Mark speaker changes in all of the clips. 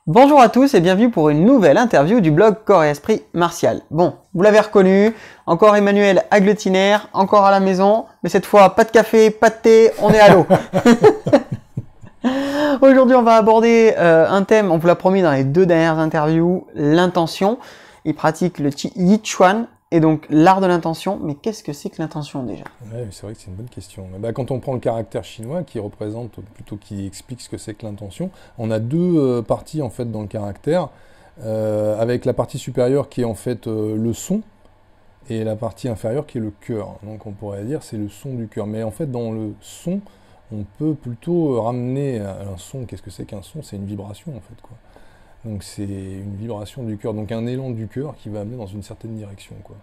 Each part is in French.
Speaker 1: Bonjour à tous et bienvenue pour une nouvelle interview du blog Corps et Esprit Martial. Bon, vous l'avez reconnu, encore Emmanuel Agglutinaire, encore à la maison, mais cette fois pas de café, pas de thé, on est à l'eau. Aujourd'hui on va aborder un thème, on vous l'a promis dans les deux dernières interviews, l'intention. Il pratique le Yichuan et donc l'art de l'intention, mais qu'est-ce que c'est que l'intention déjà?
Speaker 2: Ouais, c'est vrai que c'est une bonne question. Quand on prend le caractère chinois qui représente, plutôt qui explique ce que c'est que l'intention, on a deux parties en fait dans le caractère, avec la partie supérieure qui est en fait le son et la partie inférieure qui est le cœur. Donc on pourrait dire c'est le son du cœur. Mais en fait dans le son, on peut plutôt ramener à un son. Qu'est-ce que c'est qu'un son? C'est une vibration en fait, quoi. Donc c'est une vibration du cœur, donc un élan du cœur qui va amener dans une certaine direction, quoi.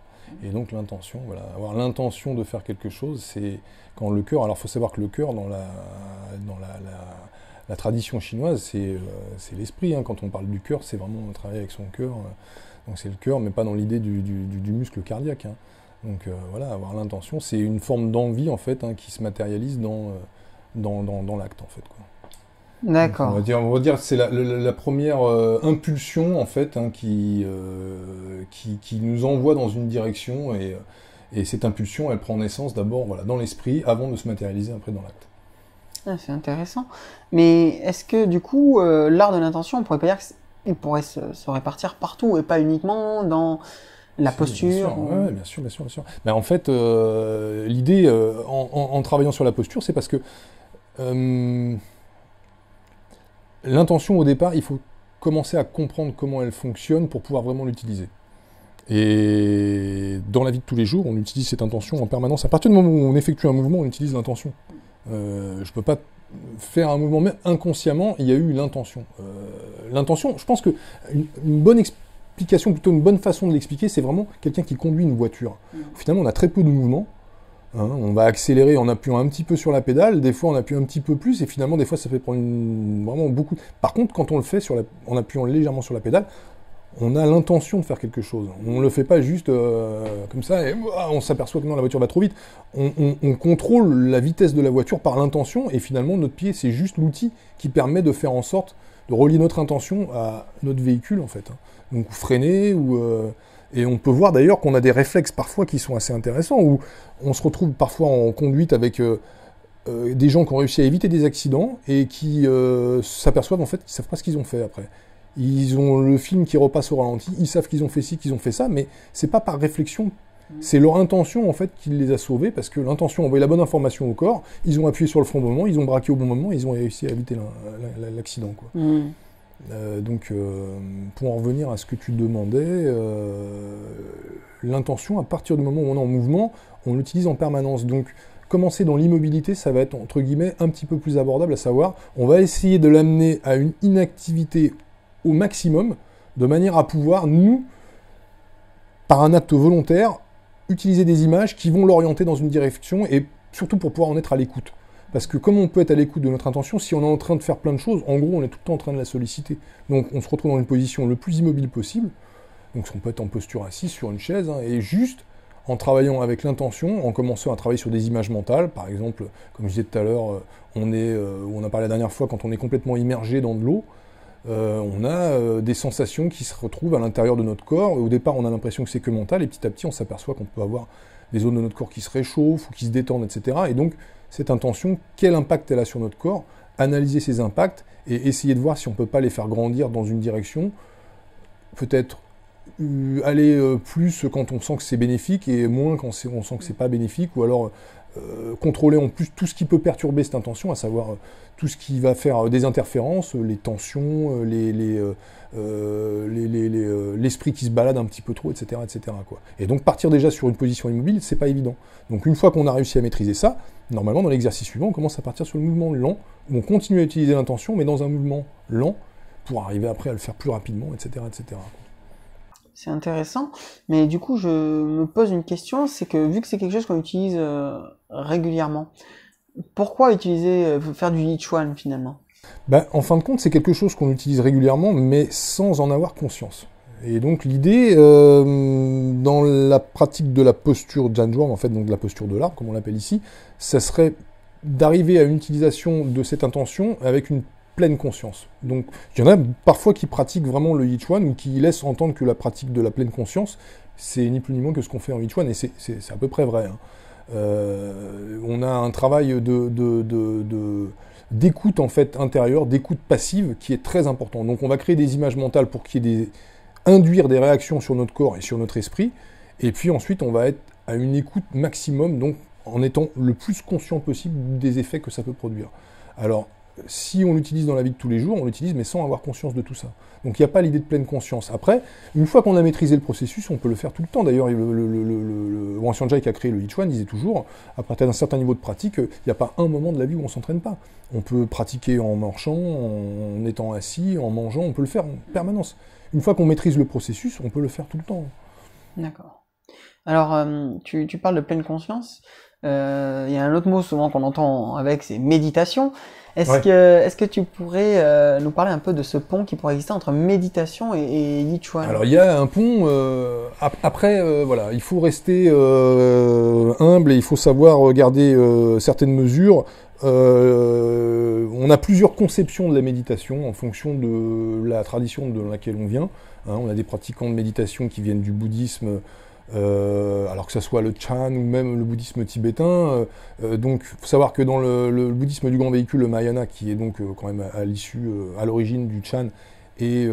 Speaker 2: Et donc l'intention, voilà, avoir l'intention de faire quelque chose, c'est quand le cœur. Alors il faut savoir que le cœur dans la tradition chinoise, c'est l'esprit. Hein. Quand on parle du cœur, c'est vraiment travailler avec son cœur. Donc c'est le cœur, mais pas dans l'idée du muscle cardiaque. Hein. Donc voilà, avoir l'intention, c'est une forme d'envie en fait, hein, qui se matérialise dans l'acte en fait, quoi.
Speaker 1: D'accord.
Speaker 2: On va dire c'est la première impulsion en fait, hein, qui nous envoie dans une direction, et cette impulsion elle prend naissance d'abord voilà, dans l'esprit avant de se matérialiser après dans l'acte.
Speaker 1: Ah, c'est intéressant. Mais est-ce que du coup l'art de l'intention, on pourrait pas dire qu'il pourrait se répartir partout et pas uniquement dans la posture?
Speaker 2: Ouais, bien sûr, bien sûr, bien sûr. Ben, en fait, l'idée en travaillant sur la posture, c'est parce que l'intention, au départ, il faut commencer à comprendre comment elle fonctionne pour pouvoir vraiment l'utiliser. Et dans la vie de tous les jours, on utilise cette intention en permanence. À partir du moment où on effectue un mouvement, on utilise l'intention. Je ne peux pas faire un mouvement, mais inconsciemment, il y a eu l'intention. L'intention, je pense que une bonne explication, plutôt une bonne façon de l'expliquer, c'est vraiment quelqu'un qui conduit une voiture. Finalement, on a très peu de mouvements. Hein, on va accélérer en appuyant un petit peu sur la pédale, des fois on appuie un petit peu plus, et finalement des fois ça fait prendre vraiment beaucoup. Par contre, quand on le fait en appuyant légèrement sur la pédale, on a l'intention de faire quelque chose. On ne le fait pas juste comme ça, et on s'aperçoit que non, la voiture va trop vite. On contrôle la vitesse de la voiture par l'intention, et finalement notre pied c'est juste l'outil qui permet de faire en sorte de relier notre intention à notre véhicule en fait. Hein. Donc freiner et on peut voir d'ailleurs qu'on a des réflexes parfois qui sont assez intéressants, où on se retrouve parfois en conduite avec des gens qui ont réussi à éviter des accidents et qui s'aperçoivent en fait qu'ils ne savent pas ce qu'ils ont fait après. Ils ont le film qui repasse au ralenti, ils savent qu'ils ont fait ci, qu'ils ont fait ça, mais c'est pas par réflexion. C'est leur intention en fait qui les a sauvés, parce que l'intention a envoyé la bonne information au corps, ils ont appuyé sur le frein au bon moment, ils ont braqué au bon moment, ils ont réussi à éviter l'accident, quoi. Donc, pour en revenir à ce que tu demandais, l'intention, à partir du moment où on est en mouvement, on l'utilise en permanence. Donc, commencer dans l'immobilité, ça va être, entre guillemets, un petit peu plus abordable, à savoir, on va essayer de l'amener à une inactivité au maximum, de manière à pouvoir, nous, par un acte volontaire, utiliser des images qui vont l'orienter dans une direction, et surtout pour pouvoir en être à l'écoute. Parce que comme on peut être à l'écoute de notre intention, si on est en train de faire plein de choses, en gros, on est tout le temps en train de la solliciter. Donc on se retrouve dans une position le plus immobile possible. Donc on peut être en posture assis sur une chaise, hein, et juste en travaillant avec l'intention, en commençant à travailler sur des images mentales. Par exemple, comme je disais tout à l'heure, on a parlé la dernière fois, quand on est complètement immergé dans de l'eau, on a des sensations qui se retrouvent à l'intérieur de notre corps. Au départ, on a l'impression que c'est que mental, et petit à petit, on s'aperçoit qu'on peut avoir des zones de notre corps qui se réchauffent ou qui se détendent, etc. Et donc, cette intention, quel impact elle a sur notre corps, analyser ces impacts et essayer de voir si on ne peut pas les faire grandir dans une direction, peut-être aller plus quand on sent que c'est bénéfique et moins quand on sent que c'est pas bénéfique, ou alors contrôler en plus tout ce qui peut perturber cette intention, à savoir tout ce qui va faire des interférences, les tensions, l'esprit qui se balade un petit peu trop, etc., etc., quoi. Et donc partir déjà sur une position immobile, c'est pas évident. Donc une fois qu'on a réussi à maîtriser ça, normalement dans l'exercice suivant, on commence à partir sur le mouvement lent, où on continue à utiliser l'intention, mais dans un mouvement lent, pour arriver après à le faire plus rapidement, etc., etc.
Speaker 1: C'est intéressant, mais du coup je me pose une question, c'est que vu que c'est quelque chose qu'on utilise régulièrement, pourquoi faire du Yichuan finalement?
Speaker 2: En fin de compte, c'est quelque chose qu'on utilise régulièrement, mais sans en avoir conscience. Et donc l'idée, dans la pratique de la posture Jianzhuang, en fait, donc de la posture de l'arbre, comme on l'appelle ici, ça serait d'arriver à une utilisation de cette intention avec une pleine conscience. Donc, il y en a parfois qui pratiquent vraiment le Yichuan ou qui laissent entendre que la pratique de la pleine conscience, c'est ni plus ni moins que ce qu'on fait en Yichuan, et c'est à peu près vrai. On a un travail d'écoute en fait intérieure, d'écoute passive qui est très important. Donc, on va créer des images mentales pour qu'il y ait induire des réactions sur notre corps et sur notre esprit, et puis ensuite, on va être à une écoute maximum, donc en étant le plus conscient possible des effets que ça peut produire. Alors, si on l'utilise dans la vie de tous les jours, on l'utilise mais sans avoir conscience de tout ça. Donc il n'y a pas l'idée de pleine conscience. Après, une fois qu'on a maîtrisé le processus, on peut le faire tout le temps. D'ailleurs, le Wang Xianzhai qui a créé le Yichuan disait toujours, à partir d'un certain niveau de pratique, il n'y a pas un moment de la vie où on ne s'entraîne pas. On peut pratiquer en marchant, en étant assis, en mangeant, on peut le faire en permanence. Une fois qu'on maîtrise le processus, on peut le faire tout le temps.
Speaker 1: D'accord. Alors, tu parles de pleine conscience. Il y a un autre mot souvent qu'on entend avec, c'est méditation. Est-ce que tu pourrais nous parler un peu de ce pont qui pourrait exister entre méditation et Yichuan?
Speaker 2: Alors il y a un pont, après voilà, il faut rester humble et il faut savoir garder certaines mesures. On a plusieurs conceptions de la méditation en fonction de la tradition de laquelle on vient. On a des pratiquants de méditation qui viennent du bouddhisme, alors que ce soit le Chan ou même le bouddhisme tibétain. Donc, il faut savoir que dans le bouddhisme du grand véhicule, le Mahayana, qui est donc quand même à l'origine du Chan et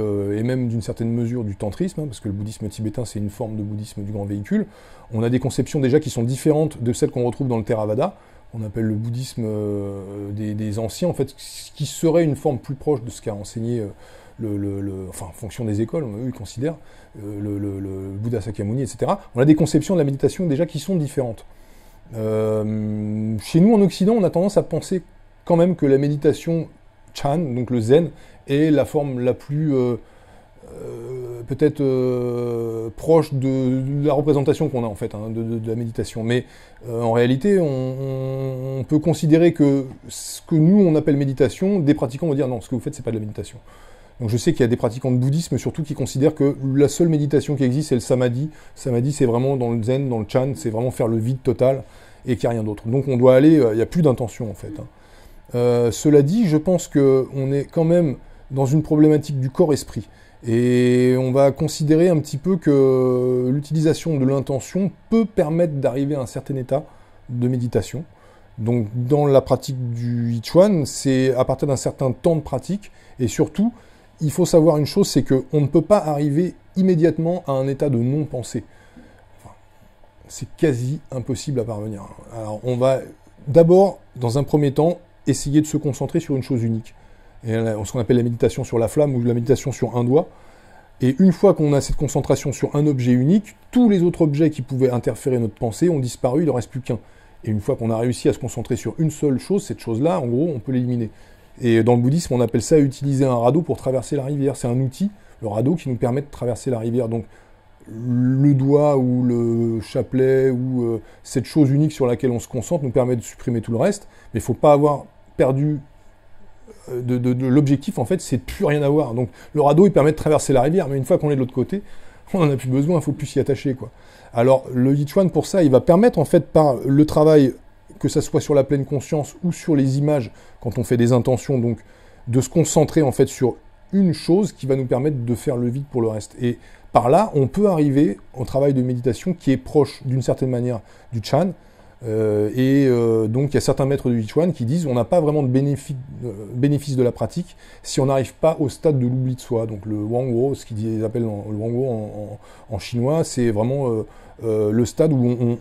Speaker 2: même d'une certaine mesure du tantrisme, parce que le bouddhisme tibétain, c'est une forme de bouddhisme du grand véhicule, on a des conceptions déjà qui sont différentes de celles qu'on retrouve dans le Theravada. On appelle le bouddhisme des anciens, en fait, qui serait une forme plus proche de ce qu'a enseigné enfin, en fonction des écoles, eux, ils considèrent le Bouddha Sakyamuni, etc. On a des conceptions de la méditation déjà qui sont différentes. Chez nous, en Occident, on a tendance à penser quand même que la méditation Chan, donc le Zen, est la forme la plus peut-être proche de la représentation qu'on a en fait de la méditation. Mais en réalité, on peut considérer que ce que nous on appelle méditation, des pratiquants vont dire non, ce que vous faites c'est pas de la méditation. Donc je sais qu'il y a des pratiquants de bouddhisme surtout qui considèrent que la seule méditation qui existe c'est le samadhi. Samadhi c'est vraiment dans le zen, dans le chan, c'est vraiment faire le vide total et qu'il n'y a rien d'autre. Donc on doit aller, il n'y a plus d'intention en fait. Cela dit, je pense qu'on est quand même dans une problématique du corps-esprit. Et on va considérer un petit peu que l'utilisation de l'intention peut permettre d'arriver à un certain état de méditation. Donc dans la pratique du Yichuan, c'est à partir d'un certain temps de pratique, et surtout, il faut savoir une chose, c'est qu'on ne peut pas arriver immédiatement à un état de non-pensée. Enfin, c'est quasi impossible à parvenir. Alors on va d'abord, dans un premier temps, essayer de se concentrer sur une chose unique. Et ce qu'on appelle la méditation sur la flamme ou la méditation sur un doigt. Et une fois qu'on a cette concentration sur un objet unique, tous les autres objets qui pouvaient interférer notre pensée ont disparu, il ne reste plus qu'un. Et une fois qu'on a réussi à se concentrer sur une seule chose, cette chose-là, en gros, on peut l'éliminer. Et dans le bouddhisme, on appelle ça utiliser un radeau pour traverser la rivière. C'est un outil, le radeau, qui nous permet de traverser la rivière. Donc le doigt ou le chapelet ou cette chose unique sur laquelle on se concentre nous permet de supprimer tout le reste. Mais il ne faut pas avoir perdu de l'objectif, en fait, c'est de plus rien avoir. Donc le radeau, il permet de traverser la rivière, mais une fois qu'on est de l'autre côté, on n'en a plus besoin, il ne faut plus s'y attacher, quoi. Alors le Yichuan, pour ça, il va permettre, en fait, par le travail, que ça soit sur la pleine conscience ou sur les images, quand on fait des intentions, donc de se concentrer, en fait, sur une chose qui va nous permettre de faire le vide pour le reste. Et par là, on peut arriver au travail de méditation qui est proche, d'une certaine manière, du Chan. Donc il y a certains maîtres du Yichuan qui disent on n'a pas vraiment de bénéfice de la pratique si on n'arrive pas au stade de l'oubli de soi. Donc le Wangwo, ce qu'ils appellent le Wangwo en chinois, c'est vraiment le stade où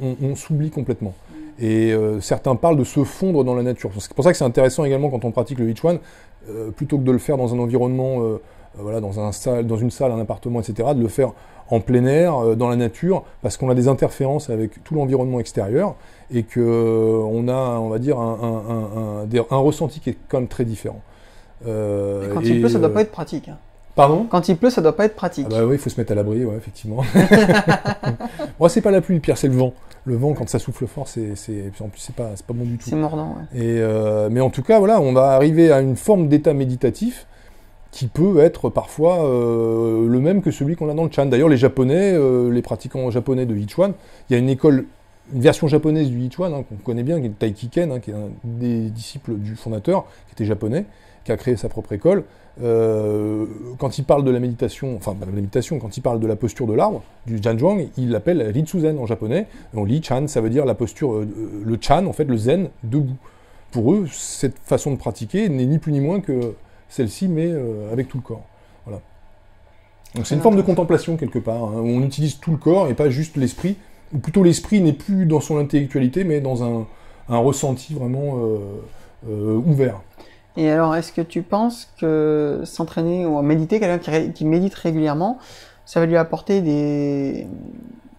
Speaker 2: on s'oublie complètement. Et certains parlent de se fondre dans la nature. C'est pour ça que c'est intéressant également quand on pratique le Yichuan, plutôt que de le faire dans un environnement, voilà, dans une salle, un appartement, etc., de le faire en plein air, dans la nature, parce qu'on a des interférences avec tout l'environnement extérieur, et qu'on a, on va dire, un ressenti qui est quand même très différent.
Speaker 1: Quand il pleut, ça ne doit pas être pratique. Hein.
Speaker 2: Pardon ?
Speaker 1: Quand il pleut, ça ne doit pas être pratique.
Speaker 2: Ah bah oui, il faut se mettre à l'abri, ouais, effectivement. Moi, c'est pas la pluie, le pire, c'est le vent. Le vent, quand ça souffle fort, en plus, c'est pas bon du tout.
Speaker 1: C'est mordant,
Speaker 2: ouais. Mais en tout cas, voilà, on va arriver à une forme d'état méditatif qui peut être parfois le même que celui qu'on a dans le Chan. D'ailleurs, les Japonais, les pratiquants japonais de Yichuan, il y a une école une version japonaise du Yichuan, qu'on connaît bien, qui est Taiki Ken, qui est un des disciples du fondateur, qui était japonais, qui a créé sa propre école. Quand il parle de la méditation, enfin pas de la méditation, quand il parle de la posture de l'arbre, du Janzhuang, il l'appelle Ritsuzen en japonais. Donc Li Chan, ça veut dire la posture, le Chan, en fait, le Zen, debout. Pour eux, cette façon de pratiquer n'est ni plus ni moins que celle-ci, mais avec tout le corps. Voilà. Donc c'est une forme de contemplation quelque part, où on utilise tout le corps et pas juste l'esprit, ou plutôt l'esprit n'est plus dans son intellectualité, mais dans un ressenti vraiment ouvert.
Speaker 1: Et alors, est-ce que tu penses que s'entraîner ou méditer, quelqu'un qui médite régulièrement, ça va lui apporter des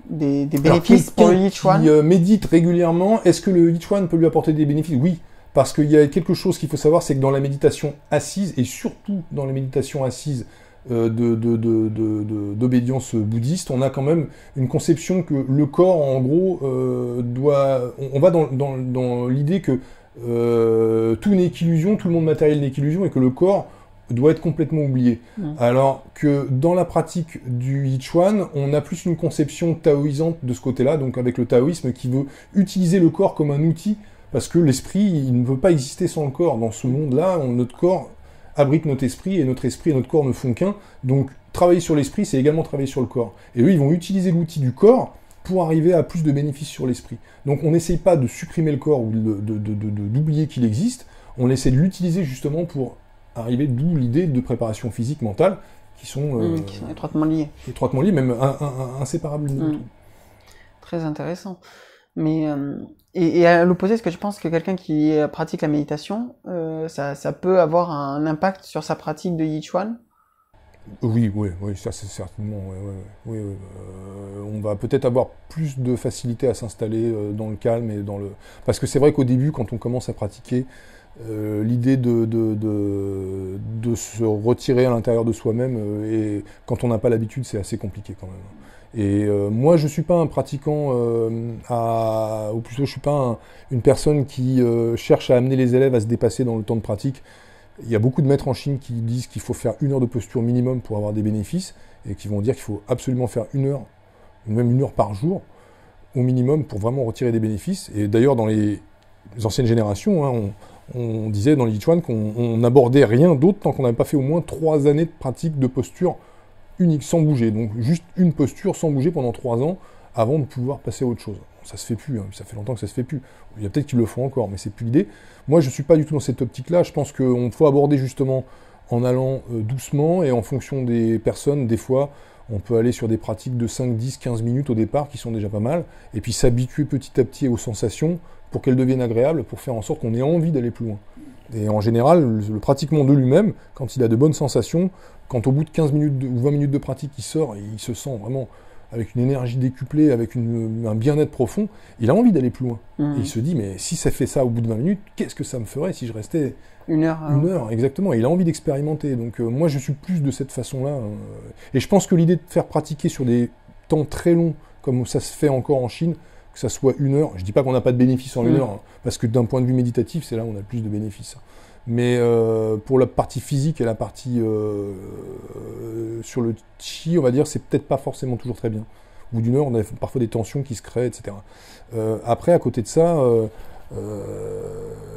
Speaker 1: bénéfices pour le Yichuan?
Speaker 2: Qui médite régulièrement, est-ce que le Yichuan peut lui apporter des bénéfices? Oui, parce qu'il y a quelque chose qu'il faut savoir, c'est que dans la méditation assise, et surtout dans les méditations assises d'obédience bouddhiste, on a quand même une conception que le corps, en gros, on va dans l'idée que tout n'est qu'illusion, tout le monde matériel n'est qu'illusion, et que le corps doit être complètement oublié. Alors que dans la pratique du Yichuan, on a plus une conception taoïsante de ce côté-là, donc avec le taoïsme qui veut utiliser le corps comme un outil, parce que l'esprit, il ne veut pas exister sans le corps. Dans ce monde-là, notre corps abrite notre esprit et notre corps ne font qu'un. Donc travailler sur l'esprit, c'est également travailler sur le corps. Et eux, ils vont utiliser l'outil du corps pour arriver à plus de bénéfices sur l'esprit. Donc on n'essaye pas de supprimer le corps ou d'oublier qu'il existe, on essaie de l'utiliser justement pour arriver, d'où l'idée de préparation physique, mentale, qui sont
Speaker 1: étroitement liés.
Speaker 2: Étroitement liés, même inséparables l'un de l'autre.
Speaker 1: Très intéressant. Mais et à l'opposé, est-ce que je pense que quelqu'un qui pratique la méditation, ça peut avoir un impact sur sa pratique de Yichuan?
Speaker 2: Oui, ça c'est certainement. Oui. On va peut-être avoir plus de facilité à s'installer dans le calme et parce que c'est vrai qu'au début, quand on commence à pratiquer, l'idée de se retirer à l'intérieur de soi-même, et quand on n'a pas l'habitude, c'est assez compliqué quand même. Et moi, je suis pas un pratiquant, ou plutôt, je suis pas une personne qui cherche à amener les élèves à se dépasser dans le temps de pratique. Il y a beaucoup de maîtres en Chine qui disent qu'il faut faire 1 heure de posture minimum pour avoir des bénéfices, et qui vont dire qu'il faut absolument faire 1 heure, même 1 heure par jour, au minimum, pour vraiment retirer des bénéfices. Et d'ailleurs, dans les anciennes générations, on disait dans le Yichuan qu'on n'abordait rien d'autre tant qu'on n'avait pas fait au moins 3 années de pratique de posture unique, sans bouger. Donc juste une posture sans bouger pendant 3 ans avant de pouvoir passer à autre chose. Ça se fait plus, ça fait longtemps que ça se fait plus. Il y a peut-être qu'ils le font encore, mais c'est plus l'idée. Moi, je suis pas du tout dans cette optique-là. Je pense qu'on faut aborder justement en allant doucement et en fonction des personnes. Des fois, on peut aller sur des pratiques de 5, 10, 15 minutes au départ qui sont déjà pas mal, et puis s'habituer petit à petit aux sensations pour qu'elles deviennent agréables, pour faire en sorte qu'on ait envie d'aller plus loin. Et en général, le pratiquement de lui-même, quand il a de bonnes sensations, quand au bout de 15 minutes ou 20 minutes de pratique, il sort et il se sent vraiment avec une énergie décuplée, avec un bien-être profond, il a envie d'aller plus loin. Et il se dit, mais si ça fait ça au bout de 20 minutes, qu'est-ce que ça me ferait si je restais
Speaker 1: 1 heure?
Speaker 2: 1 heure, exactement. Et il a envie d'expérimenter. Donc moi, je suis plus de cette façon-là. Et je pense que l'idée de faire pratiquer sur des temps très longs, comme ça se fait encore en Chine, que ça soit 1 heure, je dis pas qu'on n'a pas de bénéfices en 1 heure, parce que d'un point de vue méditatif, c'est là où on a le plus de bénéfices. Mais pour la partie physique et la partie sur le chi, on va dire, c'est peut-être pas forcément toujours très bien. Au bout d'1 heure, on a parfois des tensions qui se créent, etc. Après, à côté de ça,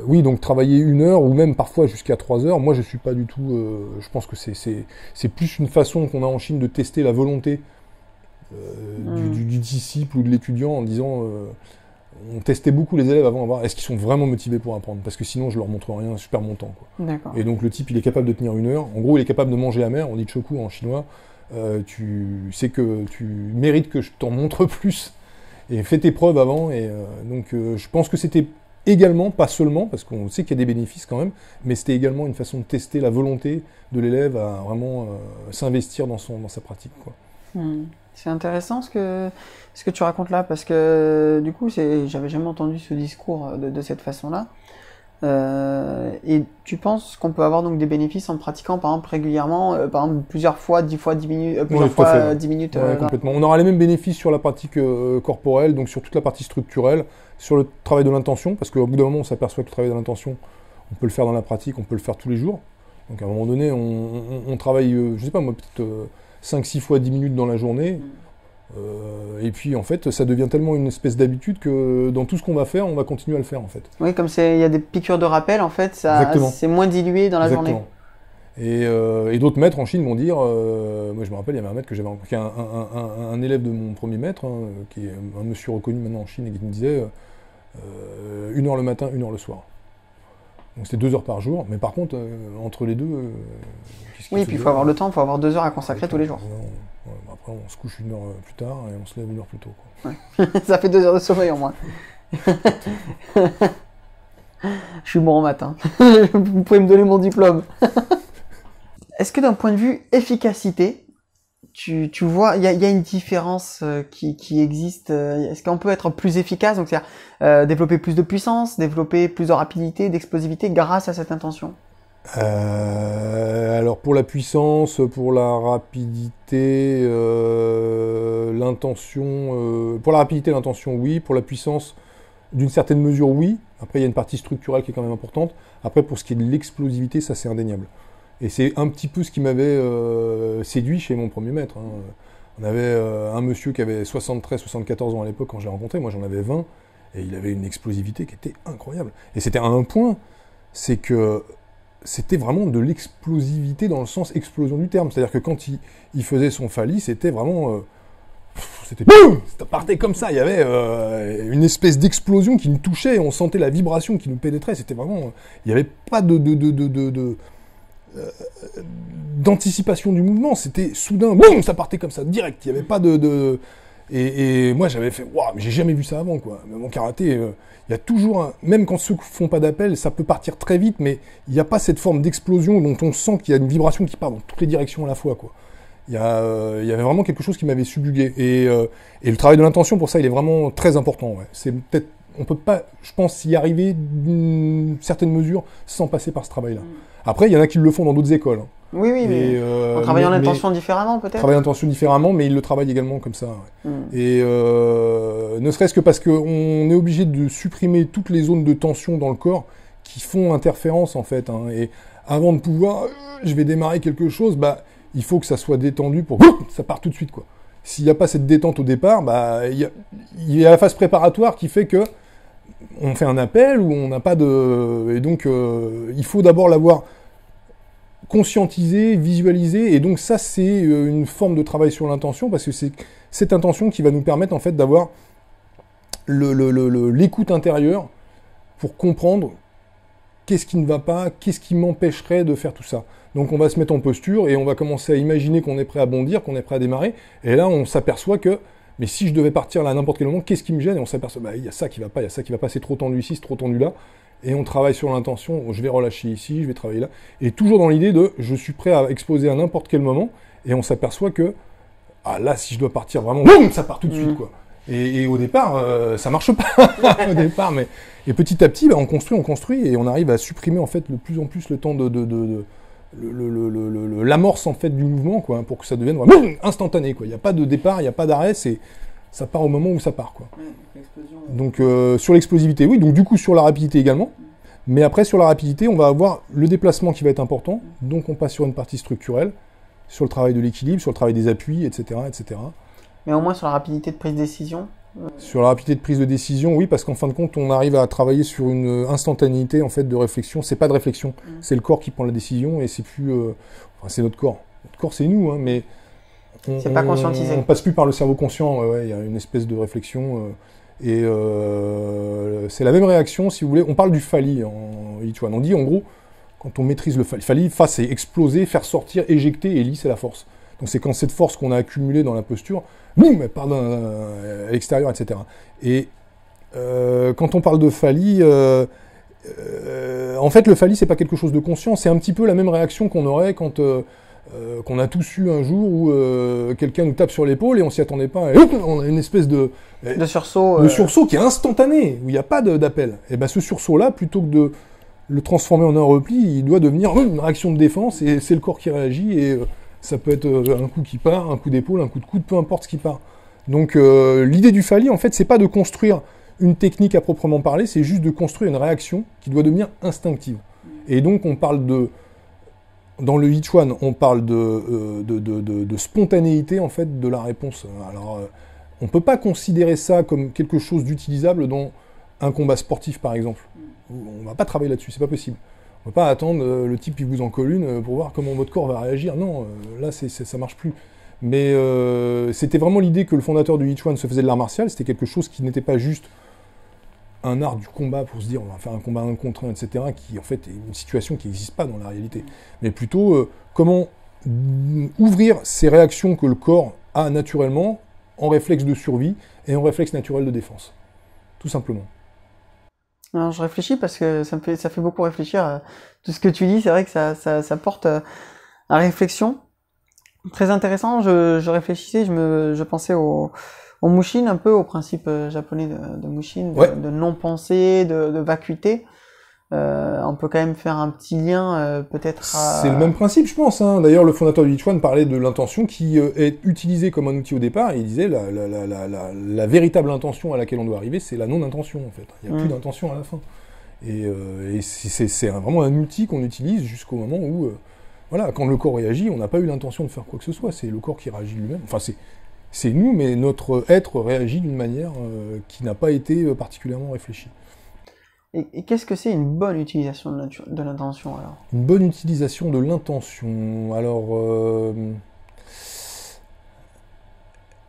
Speaker 2: oui, donc travailler 1 heure, ou même parfois jusqu'à 3 heures, moi je suis pas du tout... je pense que c'est plus une façon qu'on a en Chine de tester la volonté du disciple ou de l'étudiant en disant... on testait beaucoup les élèves avant à voir est-ce qu'ils sont vraiment motivés pour apprendre, parce que sinon je leur montre rien, je perds mon temps, quoi. Et donc le type il est capable de tenir 1 heure, en gros il est capable de manger amer, on dit choku en chinois, tu sais que tu mérites que je t'en montre plus, et fais tes preuves avant, et donc je pense que c'était également, pas seulement, parce qu'on sait qu'il y a des bénéfices quand même, mais c'était également une façon de tester la volonté de l'élève à vraiment s'investir dans sa pratique, quoi.
Speaker 1: C'est intéressant ce que tu racontes là, parce que du coup, j'avais jamais entendu ce discours de cette façon-là. Et tu penses qu'on peut avoir donc des bénéfices en pratiquant par exemple régulièrement, par exemple plusieurs fois, 10 fois 10 minutes, plusieurs fois 10 minutes.
Speaker 2: Complètement. On aura les mêmes bénéfices sur la pratique corporelle, donc sur toute la partie structurelle, sur le travail de l'intention, parce qu'au bout d'un moment, on s'aperçoit que le travail de l'intention, on peut le faire dans la pratique, on peut le faire tous les jours. Donc à un moment donné, on travaille, je sais pas moi, peut-être 5-6 fois 10 minutes dans la journée. Et puis en fait, ça devient tellement une espèce d'habitude que dans tout ce qu'on va faire, on va continuer à le faire en fait.
Speaker 1: Oui, comme il y a des piqûres de rappel, en fait, c'est moins dilué dans la journée.
Speaker 2: Et d'autres maîtres en Chine vont dire, moi je me rappelle, il y avait un maître que j'avais rencontré, un élève de mon premier maître, hein, qui est un monsieur reconnu maintenant en Chine, et qui me disait 1 heure le matin, 1 heure le soir. Donc c'était 2 heures par jour, mais par contre, entre les deux...
Speaker 1: oui, et puis il faut avoir le temps, il faut avoir 2 heures à consacrer tous les jours.
Speaker 2: Après, on se couche 1 heure plus tard et on se lève 1 heure plus tôt. Quoi.
Speaker 1: Ouais. Ça fait 2 heures de sommeil en moins. Je suis bon en matin. Vous pouvez me donner mon diplôme. Est-ce que d'un point de vue efficacité, tu vois, il y a une différence qui existe? Est-ce qu'on peut être plus efficace, donc c'est-à-dire développer plus de puissance, développer plus de rapidité, d'explosivité grâce à cette intention?
Speaker 2: Alors pour la puissance, pour la rapidité, l'intention, pour la rapidité, l'intention, oui. Pour la puissance, d'une certaine mesure, oui. Après, il y a une partie structurelle qui est quand même importante. Après, pour ce qui est de l'explosivité, ça c'est indéniable. Et c'est un petit peu ce qui m'avait séduit chez mon premier maître. Hein. On avait un monsieur qui avait 73-74 ans à l'époque quand je l'ai rencontré, moi j'en avais 20, et il avait une explosivité qui était incroyable. Et c'était à un point, c'est que c'était vraiment de l'explosivité dans le sens explosion du terme. C'est-à-dire que quand il faisait son Fali, c'était vraiment... c'était boum, ça partait comme ça, il y avait une espèce d'explosion qui nous touchait, on sentait la vibration qui nous pénétrait, c'était vraiment... il n'y avait pas d'anticipation du mouvement, c'était soudain, boum, ça partait comme ça, direct, il n'y avait pas Et moi j'avais fait, waouh, mais j'ai jamais vu ça avant, quoi. Mais mon karaté, il y a toujours même quand ceux qui font pas d'appel, ça peut partir très vite, mais il n'y a pas cette forme d'explosion dont on sent qu'il y a une vibration qui part dans toutes les directions à la fois, quoi. Il y avait vraiment quelque chose qui m'avait subjugué. Et le travail de l'intention, pour ça, il est vraiment très important, ouais. C'est peut-être, on peut pas, je pense, y arriver d'une certaine mesure sans passer par ce travail-là. Après, il y en a qui le font dans d'autres écoles. Hein.
Speaker 1: Oui, mais en travaillant l'intention différemment, peut-être.
Speaker 2: Travailler l'intention différemment, mais ils le travaillent également comme ça. Ouais. Et ne serait-ce que parce qu'on est obligé de supprimer toutes les zones de tension dans le corps qui font interférence, en fait. Hein. Et avant de pouvoir, je vais démarrer quelque chose, bah, il faut que ça soit détendu pour que ça parte tout de suite, quoi. S'il n'y a pas cette détente au départ, bah, il y a la phase préparatoire qui fait que on fait un appel ou on n'a pas de... Et donc, il faut d'abord l'avoir conscientisé, visualisé, et donc ça, c'est une forme de travail sur l'intention, parce que c'est cette intention qui va nous permettre, en fait, d'avoir l'écoute intérieure pour comprendre qu'est-ce qui ne va pas, qu'est-ce qui m'empêcherait de faire tout ça. Donc on va se mettre en posture et on va commencer à imaginer qu'on est prêt à bondir, qu'on est prêt à démarrer, et là, on s'aperçoit que mais si je devais partir là à n'importe quel moment, qu'est-ce qui me gêne? Et on s'aperçoit, bah, il y a ça qui va pas, il y a ça qui va pas, c'est trop tendu ici, c'est trop tendu là. Et on travaille sur l'intention, je vais relâcher ici, je vais travailler là. Et toujours dans l'idée de, je suis prêt à exploser à n'importe quel moment. Et on s'aperçoit que, ah là, si je dois partir vraiment, boum, ça part tout de suite, quoi. Et au départ, ça marche pas au départ, mais et petit à petit, bah, on construit, et on arrive à supprimer en fait de plus en plus le temps l'amorce en fait du mouvement, quoi, pour que ça devienne vraiment instantané, quoi. Il n'y a pas de départ, il n'y a pas d'arrêt, ça part au moment où ça part, quoi. Donc sur l'explosivité, oui, donc du coup sur la rapidité également, mais après sur la rapidité, on va avoir le déplacement qui va être important, donc on passe sur une partie structurelle, sur le travail de l'équilibre, sur le travail des appuis, etc., etc.
Speaker 1: Mais au moins sur la rapidité de prise de décision.
Speaker 2: Sur la rapidité de prise de décision, oui, parce qu'en fin de compte, on arrive à travailler sur une instantanéité en fait de réflexion. C'est pas de réflexion, c'est le corps qui prend la décision et c'est plus, enfin, c'est notre corps. Notre corps, c'est nous, hein, mais
Speaker 1: c'est pas conscientisé.
Speaker 2: On passe plus par le cerveau conscient. Ouais, il y a une espèce de réflexion et c'est la même réaction, si vous voulez. On parle du Fali en Yichuan. On dit en gros, quand on maîtrise le Fali, Fa c'est exploser, faire sortir, éjecter, et Li c'est la force. Donc c'est quand cette force qu'on a accumulée dans la posture, boum, elle part à l'extérieur, etc. Et quand on parle de Fali, en fait le Fali c'est pas quelque chose de conscient, c'est un petit peu la même réaction qu'on aurait quand qu'on a tous eu un jour où quelqu'un nous tape sur l'épaule et on s'y attendait pas, et on a une espèce de
Speaker 1: sursaut,
Speaker 2: de sursaut qui est instantané, où il n'y a pas d'appel. Et ben ce sursaut-là, plutôt que de le transformer en un repli, il doit devenir une réaction de défense, et c'est le corps qui réagit, et ça peut être un coup qui part, un coup d'épaule, un coup de coude, peu importe ce qui part. Donc l'idée du Fali, en fait, c'est pas de construire une technique à proprement parler, c'est juste de construire une réaction qui doit devenir instinctive. Et donc on parle de dans le Yichuan, on parle de spontanéité en fait de la réponse. Alors, on peut pas considérer ça comme quelque chose d'utilisable dans un combat sportif, par exemple. On va pas travailler là-dessus, c'est pas possible. On va pas attendre le type qui vous en colle une pour voir comment votre corps va réagir. Non, là, ça marche plus. Mais c'était vraiment l'idée que le fondateur du Yichuan se faisait de l'art martial. C'était quelque chose qui n'était pas juste un art du combat pour se dire on va faire un combat 1 contre 1, etc., qui en fait est une situation qui n'existe pas dans la réalité. Mais plutôt comment ouvrir ces réactions que le corps a naturellement en réflexe de survie et en réflexe naturel de défense. Tout simplement.
Speaker 1: Alors, je réfléchis parce que ça fait beaucoup réfléchir. Tout ce que tu dis, c'est vrai que ça porte à réflexion. Très intéressant. Je réfléchissais, je pensais au Mushin, un peu au principe japonais de Mushin, de non-pensée, de vacuité. On peut quand même faire un petit lien peut-être à...
Speaker 2: C'est le même principe, je pense. Hein. D'ailleurs, le fondateur du Yichuan parlait de l'intention qui est utilisée comme un outil au départ. Et il disait la véritable intention à laquelle on doit arriver, c'est la non-intention, en fait. Il n'y a plus d'intention à la fin. Et c'est vraiment un outil qu'on utilise jusqu'au moment où, voilà, quand le corps réagit, on n'a pas eu l'intention de faire quoi que ce soit. C'est le corps qui réagit lui-même. Enfin, c'est nous, mais notre être réagit d'une manière qui n'a pas été particulièrement réfléchie.
Speaker 1: Et qu'est-ce que c'est une bonne utilisation de l'intention, alors?
Speaker 2: Une bonne utilisation de l'intention. Alors,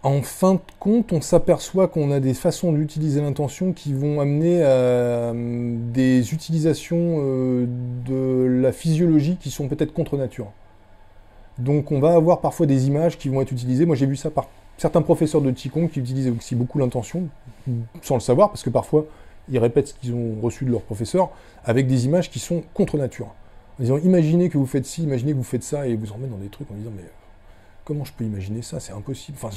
Speaker 2: en fin de compte, on s'aperçoit qu'on a des façons d'utiliser l'intention qui vont amener à des utilisations de la physiologie qui sont peut-être contre nature. Donc on va avoir parfois des images qui vont être utilisées. Moi j'ai vu ça par certains professeurs de Qigong qui utilisent aussi beaucoup l'intention, sans le savoir, parce que parfois ils répètent ce qu'ils ont reçu de leur professeur, avec des images qui sont contre nature. En disant, imaginez que vous faites ci, imaginez que vous faites ça, et ils vous emmènent dans des trucs en disant, mais comment je peux imaginer ça? C'est impossible. Enfin,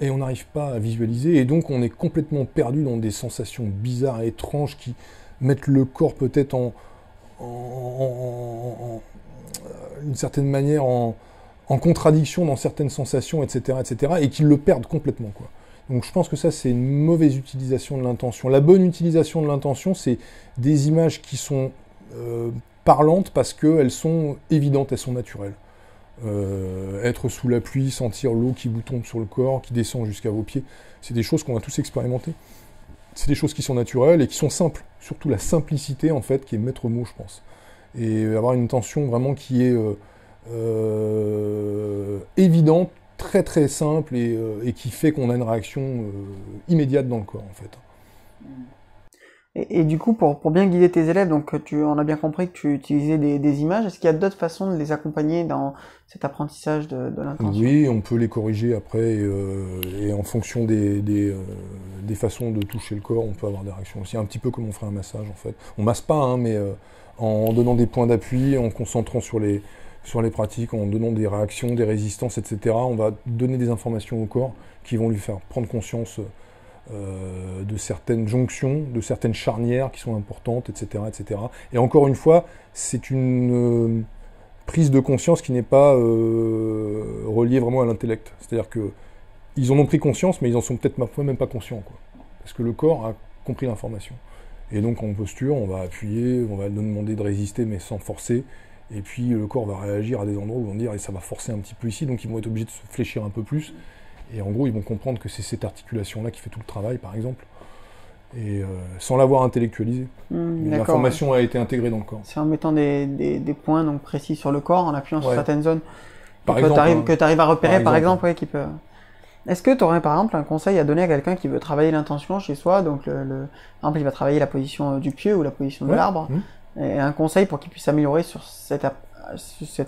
Speaker 2: et on n'arrive pas à visualiser, et donc on est complètement perdu dans des sensations bizarres et étranges qui mettent le corps peut-être d'une certaine manière en contradiction dans certaines sensations, etc., et qui le perdent complètement, quoi. Donc je pense que ça, c'est une mauvaise utilisation de l'intention. La bonne utilisation de l'intention, c'est des images qui sont parlantes parce qu'elles sont évidentes, elles sont naturelles. Être sous la pluie, sentir l'eau qui vous tombe sur le corps, qui descend jusqu'à vos pieds, c'est des choses qu'on a tous expérimentées. C'est des choses qui sont naturelles et qui sont simples. Surtout la simplicité, en fait, qui est maître mot, je pense. Et avoir une intention vraiment qui est évidente, très très simple et qui fait qu'on a une réaction immédiate dans le corps, en fait.
Speaker 1: Et du coup, pour bien guider tes élèves, donc on a bien compris que tu utilisais des images. Est-ce qu'il y a d'autres façons de les accompagner dans cet apprentissage de l'intention?
Speaker 2: Oui, on peut les corriger après et en fonction des façons de toucher le corps, on peut avoir des réactions aussi. Un petit peu comme on ferait un massage, en fait. On masse pas, hein, mais en donnant des points d'appui, en concentrant sur les pratiques, en donnant des réactions, des résistances, etc., on va donner des informations au corps qui vont lui faire prendre conscience de certaines jonctions, de certaines charnières qui sont importantes, etc., etc. Et encore une fois, c'est une prise de conscience qui n'est pas reliée vraiment à l'intellect. C'est-à-dire qu'ils en ont pris conscience, mais ils en sont peut-être parfois même pas conscients, quoi. Parce que le corps a compris l'information. Et donc en posture, on va appuyer, on va nous demander de résister, mais sans forcer. Et puis le corps va réagir à des endroits où on va dire, et ça va forcer un petit peu ici, donc ils vont être obligés de se fléchir un peu plus. Et en gros, ils vont comprendre que c'est cette articulation-là qui fait tout le travail, par exemple, et sans l'avoir intellectualisé. L'information a été intégrée dans le corps.
Speaker 1: C'est en mettant des points donc précis sur le corps, en appuyant sur certaines zones
Speaker 2: que
Speaker 1: tu arrives à repérer, par exemple, qui peut... Est-ce que tu aurais, par exemple, un conseil à donner à quelqu'un qui veut travailler l'intention chez soi? Donc, par exemple, il va travailler la position du pied ou la position de l'arbre. Et un conseil pour qu'il puisse s'améliorer sur cette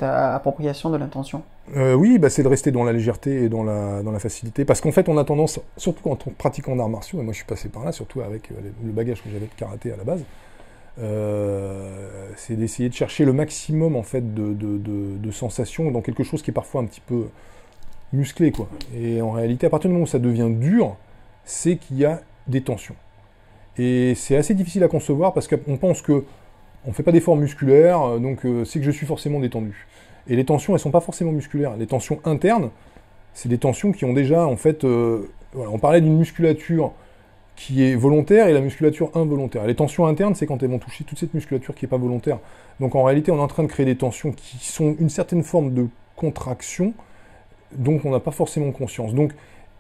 Speaker 1: appropriation de l'intention?
Speaker 2: Oui, c'est de rester dans la légèreté et dans la facilité. Parce qu'en fait, on a tendance, surtout quand on pratique en arts martiaux, et moi je suis passé par là, surtout avec le bagage que j'avais de karaté à la base, c'est d'essayer de chercher le maximum en fait de sensations dans quelque chose qui est parfois un petit peu musclé, quoi. Et en réalité, à partir du moment où ça devient dur, c'est qu'il y a des tensions. Et c'est assez difficile à concevoir parce qu'on pense que on ne fait pas d'efforts musculaires, donc c'est que je suis forcément détendu. Et les tensions, elles ne sont pas forcément musculaires. Les tensions internes, c'est des tensions qui ont déjà, en fait... voilà, on parlait d'une musculature qui est volontaire et la musculature involontaire. Les tensions internes, c'est quand elles vont toucher toute cette musculature qui n'est pas volontaire. Donc en réalité, on est en train de créer des tensions qui sont une certaine forme de contraction, donc on n'a pas forcément conscience. Donc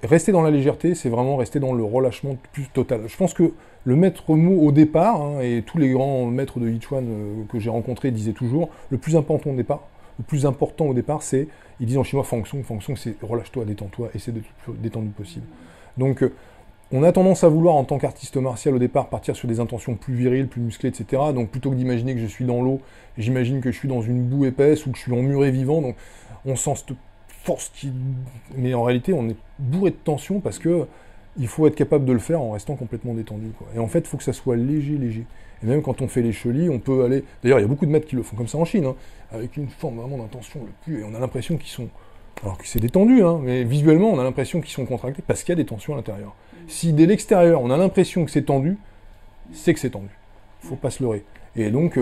Speaker 2: rester dans la légèreté, c'est vraiment rester dans le relâchement plus total. Je pense que le maître mot au départ, hein, et tous les grands maîtres de Yichuan que j'ai rencontrés disaient toujours, le plus important au départ, c'est, ils disent en chinois Fang Song, c'est relâche-toi, détends-toi, essaie d'être le plus détendu possible. Donc on a tendance à vouloir, en tant qu'artiste martial au départ, partir sur des intentions plus viriles, plus musclées, etc. Donc plutôt que d'imaginer que je suis dans l'eau, j'imagine que je suis dans une boue épaisse ou que je suis emmuré vivant, donc on sent cette force qui... Mais en réalité, on est bourré de tension parce que il faut être capable de le faire en restant complètement détendu, quoi. Et en fait, il faut que ça soit léger. Et même quand on fait les chelis, on peut aller... D'ailleurs, il y a beaucoup de maîtres qui le font comme ça en Chine, hein, avec une forme vraiment d'intention le plus... Et on a l'impression qu'ils sont... Alors que c'est détendu, hein, mais visuellement, on a l'impression qu'ils sont contractés parce qu'il y a des tensions à l'intérieur. Si dès l'extérieur, on a l'impression que c'est tendu, c'est que c'est tendu. Il ne faut pas se leurrer. Et donc,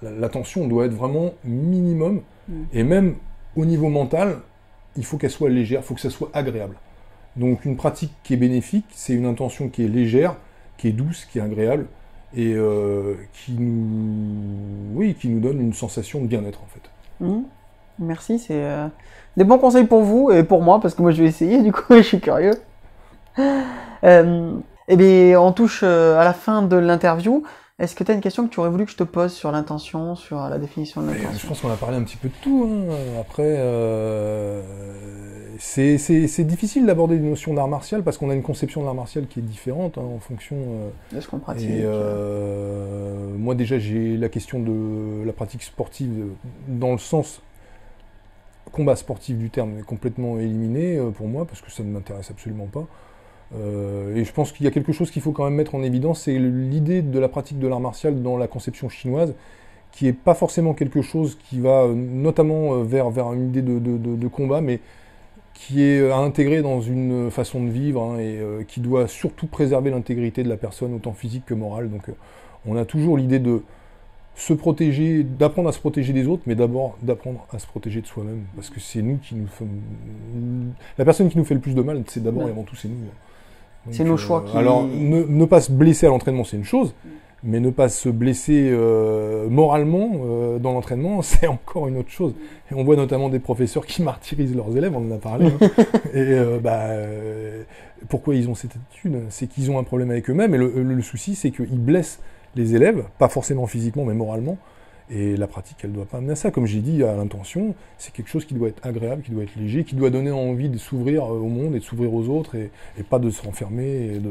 Speaker 2: la tension doit être vraiment minimum. Et même au niveau mental, il faut qu'elle soit légère, il faut que ça soit agréable. Donc une pratique qui est bénéfique, c'est une intention qui est légère, qui est douce, qui est agréable, et qui nous donne une sensation de bien-être, en fait.
Speaker 1: Merci, c'est des bons conseils pour vous et pour moi, parce que moi je vais essayer, du coup, je suis curieux. Eh bien, on touche à la fin de l'interview. Est-ce que tu as une question que tu aurais voulu que je te pose sur l'intention, sur la définition de l'intention?
Speaker 2: Je pense qu'on a parlé un petit peu de tout, hein. Après, c'est difficile d'aborder une notion d'art martial parce qu'on a une conception de l'art martial qui est différente, hein, en fonction
Speaker 1: de ce qu'on pratique.
Speaker 2: Et moi déjà, j'ai la question de la pratique sportive dans le sens combat sportif du terme est complètement éliminé pour moi parce que ça ne m'intéresse absolument pas. Et je pense qu'il y a quelque chose qu'il faut quand même mettre en évidence, c'est l'idée de la pratique de l'art martial dans la conception chinoise, qui n'est pas forcément quelque chose qui va notamment vers une idée de combat, mais qui est à intégrer dans une façon de vivre, hein, et qui doit surtout préserver l'intégrité de la personne, autant physique que morale. Donc on a toujours l'idée de se protéger, d'apprendre à se protéger des autres, mais d'abord d'apprendre à se protéger de soi-même, parce que c'est nous qui nous faisons... La personne qui nous fait le plus de mal, c'est d'abord et avant tout, c'est nous.
Speaker 1: C'est nos choix qui...
Speaker 2: Alors, ne pas se blesser à l'entraînement, c'est une chose, mais ne pas se blesser moralement dans l'entraînement, c'est encore une autre chose. Et on voit notamment des professeurs qui martyrisent leurs élèves, on en a parlé. Hein. Et pourquoi ils ont cette attitude? C'est qu'ils ont un problème avec eux-mêmes, et le souci, c'est qu'ils blessent les élèves, pas forcément physiquement, mais moralement. Et la pratique, elle ne doit pas amener à ça. Comme j'ai dit, à l'intention, c'est quelque chose qui doit être agréable, qui doit être léger, qui doit donner envie de s'ouvrir au monde et de s'ouvrir aux autres, et pas de se renfermer, et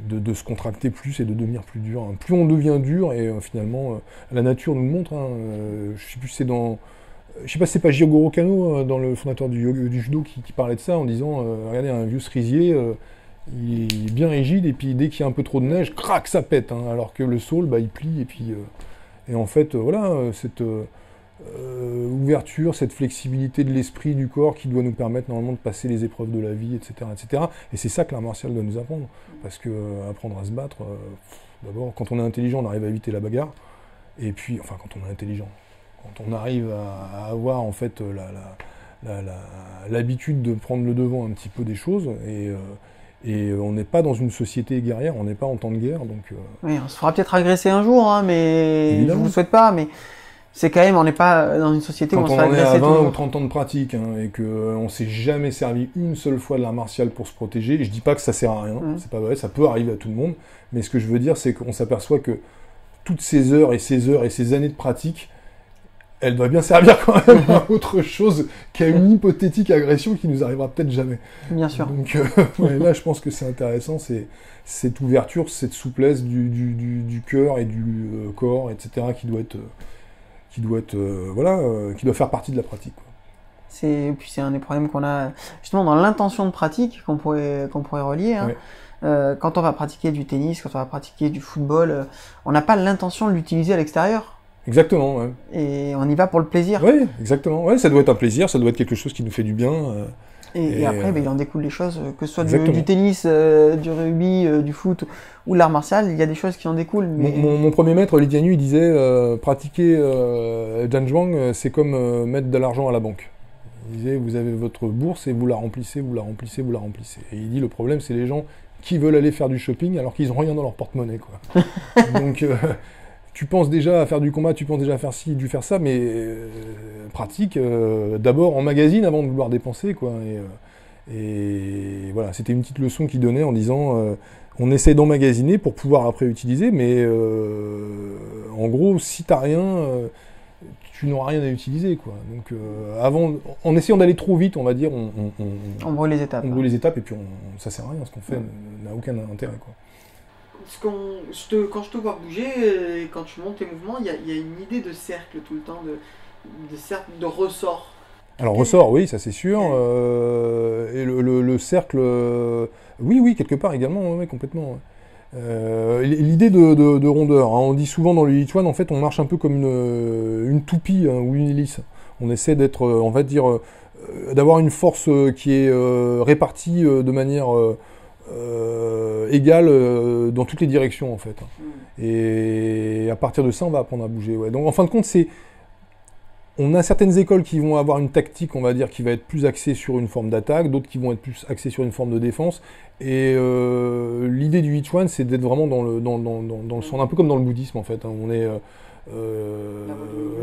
Speaker 2: de se contracter plus et de devenir plus dur. Plus on devient dur, et finalement, la nature nous le montre. Hein, je sais plus si c'est dans... Je sais pas si c'est pas Jigoro Kano, dans le fondateur du judo, qui parlait de ça, en disant, regardez, un vieux cerisier... il est bien rigide, et puis dès qu'il y a un peu trop de neige, crac, ça pète, hein, alors que le saule, il plie, et puis... Et en fait, voilà, cette ouverture, cette flexibilité de l'esprit, du corps, qui doit nous permettre normalement de passer les épreuves de la vie, etc., etc. Et c'est ça que l'art martial doit nous apprendre. Parce que apprendre à se battre, d'abord, quand on est intelligent, on arrive à éviter la bagarre. Et puis, enfin, quand on est intelligent, quand on arrive à avoir, en fait, l'habitude de prendre le devant un petit peu des choses, et on n'est pas dans une société guerrière, on n'est pas en temps de guerre, donc...
Speaker 1: Oui, on se fera peut-être agresser un jour, hein, mais évidemment. Je ne vous souhaite pas, mais c'est quand même, on n'est pas dans une société où on se fait agresser
Speaker 2: quand on est à 20
Speaker 1: toujours.
Speaker 2: ou 30 ans de pratique, hein, et qu'on ne s'est jamais servi une seule fois de l'art martial pour se protéger, je dis pas que ça sert à rien, c'est pas vrai, ça peut arriver à tout le monde, mais ce que je veux dire, c'est qu'on s'aperçoit que toutes ces heures et ces années de pratique, elle doit bien servir quand même à autre chose qu'à une hypothétique agression qui nous arrivera peut-être jamais.
Speaker 1: Bien sûr.
Speaker 2: Donc là, je pense que c'est intéressant, c'est cette ouverture, cette souplesse du cœur et du corps, etc., qui doit faire partie de la pratique, quoi.
Speaker 1: Puis c'est un des problèmes qu'on a justement dans l'intention de pratique qu'on pourrait relier. Hein. Ouais. Quand on va pratiquer du tennis, quand on va pratiquer du football, on n'a pas l'intention de l'utiliser à l'extérieur.
Speaker 2: Exactement, ouais.
Speaker 1: Et on y va pour le plaisir.
Speaker 2: Oui, exactement. Ouais, ça doit être un plaisir, ça doit être quelque chose qui nous fait du bien.
Speaker 1: Et après, il en découle des choses, que ce soit du tennis, du rugby, du foot ou de l'art martial, il y a des choses qui en découlent. Mais...
Speaker 2: Mon premier maître, Li Tianyu, il disait pratiquer Jianzhuang, c'est comme mettre de l'argent à la banque. Il disait, vous avez votre bourse et vous la remplissez, vous la remplissez, vous la remplissez. Et il dit, le problème, c'est les gens qui veulent aller faire du shopping alors qu'ils n'ont rien dans leur porte-monnaie, quoi. Donc, tu penses déjà à faire du combat, tu penses déjà à faire ci, du faire ça, mais pratique, d'abord en magazine avant de vouloir dépenser, quoi. Et voilà, c'était une petite leçon qu'il donnait en disant, on essaie d'emmagasiner pour pouvoir après utiliser, mais en gros, si t'as rien, tu n'auras rien à utiliser, quoi. Donc, en essayant d'aller trop vite, on va dire,
Speaker 1: On brûle les étapes.
Speaker 2: on brûle les étapes et puis ça sert à rien, ce qu'on fait n'a aucun intérêt, quoi.
Speaker 1: Quand je te vois bouger, et quand tu montes tes mouvements, il y a une idée de cercle tout le temps, de cercle, de ressort.
Speaker 2: Alors ressort, oui, ça c'est sûr. Et le cercle, oui, quelque part également, oui, complètement. L'idée de rondeur, hein, on dit souvent dans le Yichuan, en fait, on marche un peu comme une toupie, hein, ou une hélice. On essaie d'être, on va dire, d'avoir une force qui est répartie de manière égale dans toutes les directions, en fait. Et à partir de ça, on va apprendre à bouger. Ouais. Donc en fin de compte, on a certaines écoles qui vont avoir une tactique, on va dire, qui va être plus axée sur une forme d'attaque, d'autres qui vont être plus axées sur une forme de défense. Et l'idée du Yichuan, c'est d'être vraiment dans le centre, un peu comme dans le bouddhisme, en fait. Hein. On est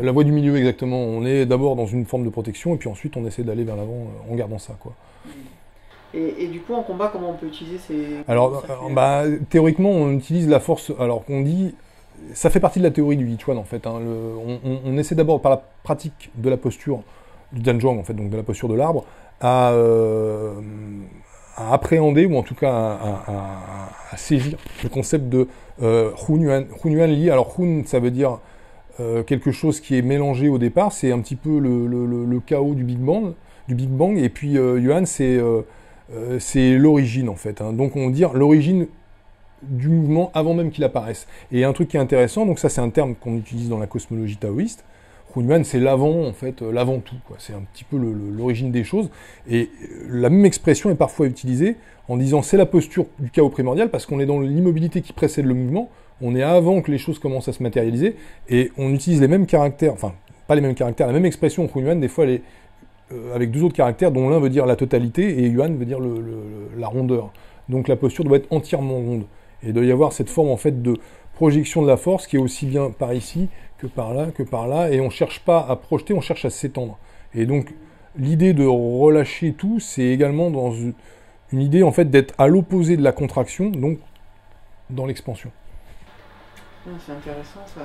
Speaker 2: la voie du milieu, exactement. On est d'abord dans une forme de protection, et puis ensuite on essaie d'aller vers l'avant en gardant ça, quoi.
Speaker 1: Et du coup, en combat, comment on peut utiliser ces...
Speaker 2: Alors, théoriquement, on utilise la force, alors qu'on dit... Ça fait partie de la théorie du Yichuan, en fait. Hein. On essaie d'abord, par la pratique de la posture du Danzhuang, en fait, donc de la posture de l'arbre, à appréhender, ou en tout cas à saisir le concept de Hunyuan. Hunyuan lié, alors Hun, ça veut dire quelque chose qui est mélangé au départ, c'est un petit peu le chaos du Big Bang, et puis Yuan, c'est l'origine, en fait. Hein. Donc on dit l'origine du mouvement avant même qu'il apparaisse. Et un truc qui est intéressant, donc ça c'est un terme qu'on utilise dans la cosmologie taoïste, Hunyuan c'est l'avant, en fait, l'avant-tout, quoi. C'est un petit peu l'origine des choses, et la même expression est parfois utilisée en disant c'est la posture du chaos primordial, parce qu'on est dans l'immobilité qui précède le mouvement, on est avant que les choses commencent à se matérialiser, et on utilise les mêmes caractères, enfin, pas les mêmes caractères, la même expression Hunyuan, des fois elle est avec deux autres caractères, dont l'un veut dire la totalité, et Yuan veut dire la rondeur. Donc la posture doit être entièrement ronde. Et il doit y avoir cette forme en fait de projection de la force qui est aussi bien par ici que par là, et on ne cherche pas à projeter, on cherche à s'étendre. Et donc l'idée de relâcher tout, c'est également dans une idée en fait d'être à l'opposé de la contraction, donc dans l'expansion.
Speaker 1: C'est intéressant ça,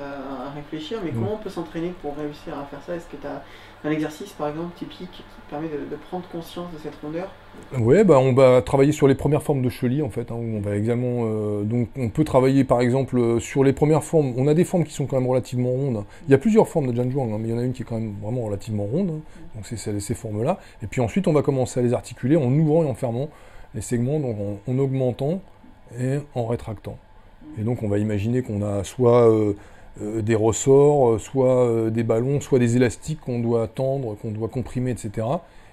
Speaker 1: à réfléchir, mais comment on peut s'entraîner pour réussir à faire ça? Est-ce que tu as un exercice par exemple typique qui permet de prendre conscience de cette rondeur?
Speaker 2: Ouais, on va travailler sur les premières formes de Sheli en fait, hein, où on va également, donc on peut travailler par exemple sur les premières formes. On a des formes qui sont quand même relativement rondes. Hein. Il y a plusieurs formes de Danzhuang, hein, mais il y en a une qui est quand même vraiment relativement ronde. Hein, donc c'est ces formes-là. Et puis ensuite on va commencer à les articuler en ouvrant et en fermant les segments, donc en augmentant et en rétractant. Et donc on va imaginer qu'on a soit des ressorts, soit des ballons, soit des élastiques qu'on doit tendre, qu'on doit comprimer, etc.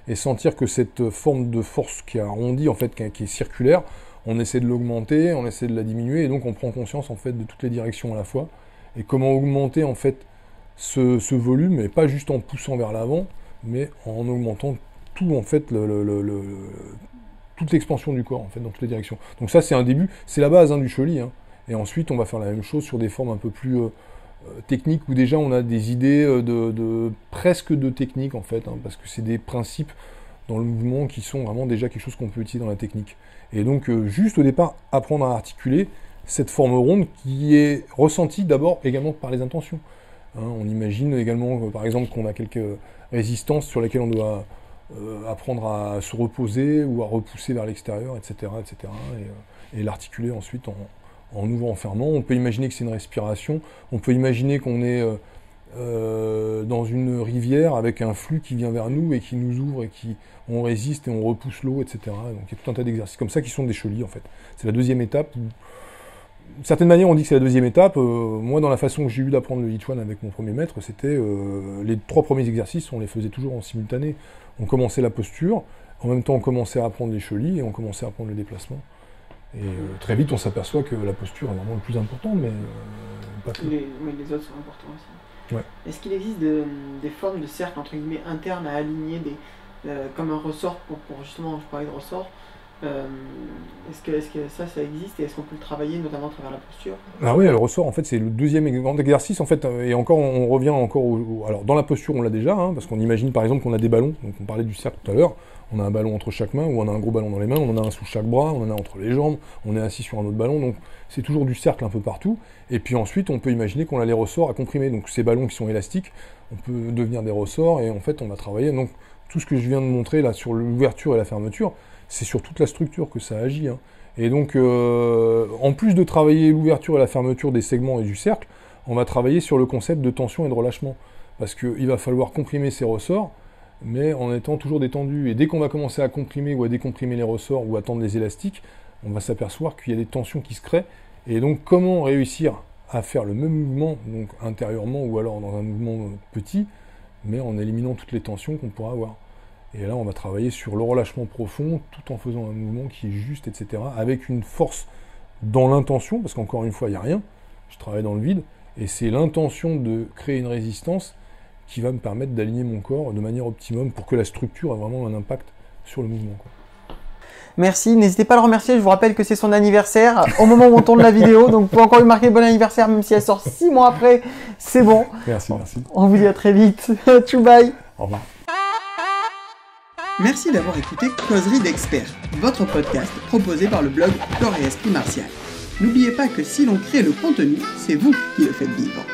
Speaker 2: Et sentir que cette forme de force qui arrondit, en fait, qui est circulaire, on essaie de l'augmenter, on essaie de la diminuer, et donc on prend conscience en fait de toutes les directions à la fois. Et comment augmenter en fait ce volume, et pas juste en poussant vers l'avant, mais en augmentant tout en fait toute l'expansion du corps en fait dans toutes les directions. Donc ça c'est un début, c'est la base hein, du Sheli. Hein. Et ensuite, on va faire la même chose sur des formes un peu plus techniques, où déjà on a des idées presque de technique, en fait, hein, parce que c'est des principes dans le mouvement qui sont vraiment déjà quelque chose qu'on peut utiliser dans la technique. Et donc, juste au départ, apprendre à articuler cette forme ronde qui est ressentie d'abord également par les intentions. Hein, on imagine également, par exemple, qu'on a quelques résistances sur lesquelles on doit apprendre à se reposer ou à repousser vers l'extérieur, etc., etc., et l'articuler ensuite en ouvrant, en fermant. On peut imaginer que c'est une respiration, on peut imaginer qu'on est dans une rivière avec un flux qui vient vers nous et qui nous ouvre et on résiste et on repousse l'eau, etc. Donc il y a tout un tas d'exercices comme ça qui sont des Sheli en fait. C'est la deuxième étape. D'une certaine manière, on dit que c'est la deuxième étape. Moi, dans la façon que j'ai eu d'apprendre le Yichuan avec mon premier maître, c'était les 3 premiers exercices, on les faisait toujours en simultané. On commençait la posture, en même temps on commençait à apprendre les Sheli et on commençait à apprendre le déplacement. Et très vite, on s'aperçoit que la posture est vraiment le plus important, mais pas que.
Speaker 1: Les autres sont importants aussi.
Speaker 2: Ouais.
Speaker 1: Est-ce qu'il existe des formes de cercles, entre guillemets, internes à aligner, comme un ressort pour justement, je parlais de ressort. Est-ce que ça existe et est-ce qu'on peut le travailler notamment à travers la posture?
Speaker 2: Ah oui, le ressort, en fait, c'est le deuxième grand exercice, en fait, et encore, on revient encore alors, dans la posture, on l'a déjà, hein, parce qu'on imagine, par exemple, qu'on a des ballons, donc on parlait du cercle tout à l'heure, on a un ballon entre chaque main, ou on a un gros ballon dans les mains, on en a un sous chaque bras, on en a entre les jambes, on est assis sur un autre ballon, donc c'est toujours du cercle un peu partout, et puis ensuite, on peut imaginer qu'on a les ressorts à comprimer, donc ces ballons qui sont élastiques, on peut devenir des ressorts, et en fait, on va travailler, donc tout ce que je viens de montrer, là, sur l'ouverture et la fermeture, c'est sur toute la structure que ça agit, hein. Et donc, en plus de travailler l'ouverture et la fermeture des segments et du cercle, on va travailler sur le concept de tension et de relâchement. Parce qu'il va falloir comprimer ces ressorts, mais en étant toujours détendu. Et dès qu'on va commencer à comprimer ou à décomprimer les ressorts ou à tendre les élastiques, on va s'apercevoir qu'il y a des tensions qui se créent. Et donc, comment réussir à faire le même mouvement, donc intérieurement ou alors dans un mouvement petit, mais en éliminant toutes les tensions qu'on pourra avoir. Et là, on va travailler sur le relâchement profond, tout en faisant un mouvement qui est juste, etc., avec une force dans l'intention, parce qu'encore une fois, il n'y a rien, je travaille dans le vide, et c'est l'intention de créer une résistance qui va me permettre d'aligner mon corps de manière optimum pour que la structure ait vraiment un impact sur le mouvement, quoi.
Speaker 1: Merci, n'hésitez pas à le remercier, je vous rappelle que c'est son anniversaire au moment où on tourne la vidéo, donc vous pouvez encore lui marquer bon anniversaire, même si elle sort 6 mois après, c'est bon.
Speaker 2: Merci.
Speaker 1: On vous dit à très vite, tchou bye.
Speaker 2: Au revoir.
Speaker 1: Merci d'avoir écouté Causerie d'experts, votre podcast proposé par le blog Corps et Esprit Martial. N'oubliez pas que si l'on crée le contenu, c'est vous qui le faites vivre.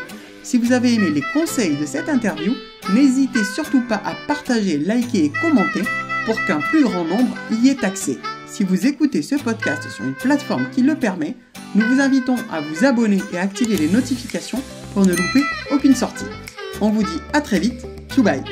Speaker 1: Si vous avez aimé les conseils de cette interview, n'hésitez surtout pas à partager, liker et commenter pour qu'un plus grand nombre y ait accès. Si vous écoutez ce podcast sur une plateforme qui le permet, nous vous invitons à vous abonner et à activer les notifications pour ne louper aucune sortie. On vous dit à très vite, tchou bye.